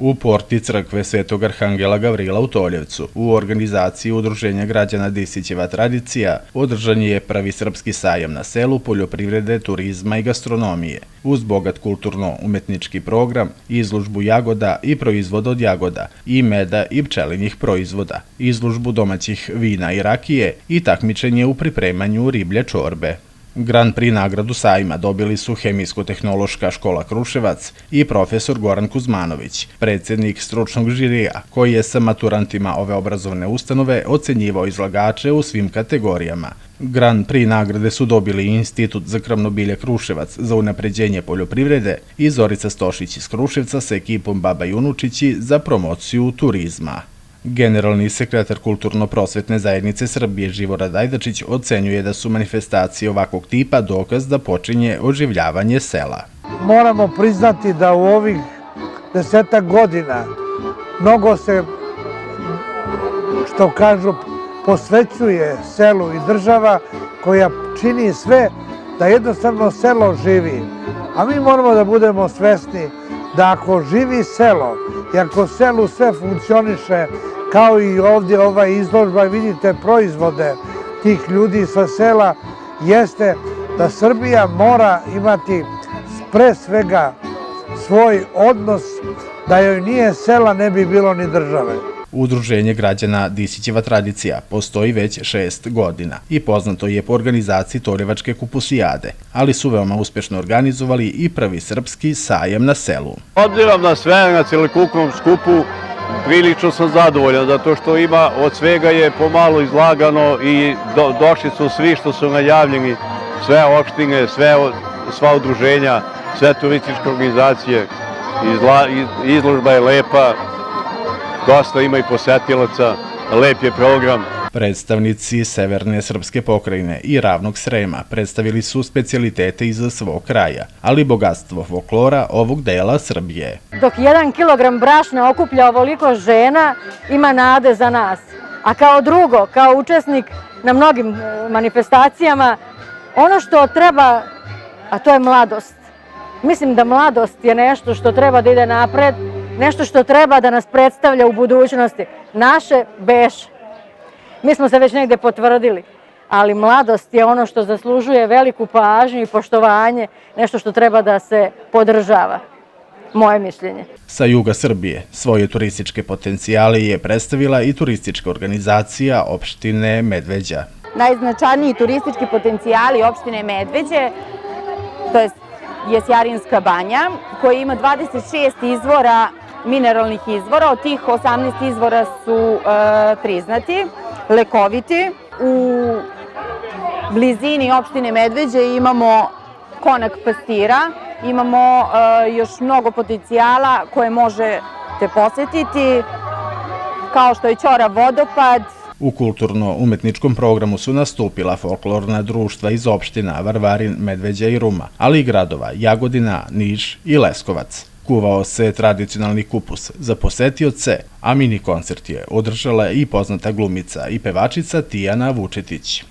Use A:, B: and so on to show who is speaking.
A: U porti crkve Svetog Arhangela Gavrila u Toljevcu, u organizaciji Udruženja građana Disićeva tradicija, održan je prvi srpski sajam na selu poljoprivrede, turizma i gastronomije, uz bogat kulturno-umetnički program, izložbu jagoda i proizvoda od jagoda, i meda i pčelinjih proizvoda, izložbu domaćih vina i rakije i takmičenje u pripremanju riblje čorbe. Grand Prix nagradu sajma dobili su Hemijsko-tehnološka škola Kruševac i profesor Goran Kuzmanović, predsjednik stručnog žirija, koji je sa maturantima ove obrazovne ustanove ocenjivao izlagače u svim kategorijama. Grand Prix nagrade su dobili Institut za krmno bilje Kruševac za unapređenje poljoprivrede i Zorica Stošić iz Kruševca sa ekipom Baba i unučići za promociju turizma. Generalni sekretar Kulturno-prosvetne zajednice Srbije Živorad Ajdačić ocenjuje da su manifestacije ovakvog tipa dokaz da počinje oživljavanje sela.
B: Moramo priznati da u ovih 10 godina mnogo se, što kažu, posvećuje selu i država koja čini sve da jednostavno selo živi. A mi moramo da budemo svesni da ako živi selo i ako selu sve funkcioniše, kao i ovdje ova izložba, vidite proizvode tih ljudi sa sela, jeste da Srbija mora imati pre svega svoj odnos, da joj nije sela ne bi bilo ni države.
A: Udruženje građana Disićeva tradicija postoji već 6 godina i poznato je po organizaciji Toljevačke kupusijade, ali su veoma uspješno organizovali i prvi srpski sajam na selu.
C: Obzirom na sve, na celokupnom skupu, prilično sam zadovoljan, zato što ima od svega je pomalo izlagano i došli su svi što su najavljeni, sve opštine, sva udruženja, sve turističke organizacije, izložba je lepa, dosta ima i posetilaca, lep je program.
A: Predstavnici Severne srpske pokrajine i Ravnog Srema predstavili su specijalitete iz svog kraja, ali bogatstvo folklora ovog dela Srbije.
D: Dok 1 kilogram brašna okuplja ovoliko žena, ima nade za nas. A kao drugo, kao učesnik na mnogim manifestacijama, ono što treba, a to je mladost. Mislim da mladost je nešto što treba da ide napred, nešto što treba da nas predstavlja u budućnosti. Naše beše. Mi smo se već negde potvrdili, ali mladost je ono što zaslužuje veliku pažnju i poštovanje, nešto što treba da se podržava. Moje mišljenje.
A: Sa juga Srbije svoje turističke potencijale je predstavila i turistička organizacija opštine Medveđa.
E: Najznačajniji turistički potencijali opštine Medveđe, to je Jesjarinska banja, koja ima 26 izvora, mineralnih izvora, od tih 18 izvora su priznati, lekoviti. U blizini opštine Medveđe imamo konak pastira, imamo još mnogo potencijala koje možete posetiti, kao što je Ćorav vodopad.
A: U kulturno-umetničkom programu su nastupila folklorna društva iz opština Varvarin, Medveđa i Ruma, ali i gradova Jagodina, Niš i Leskovac. Kuvao se tradicionalni kupus za posetioce, a mini koncert je održala i poznata glumica i pevačica Tijana Vučetić.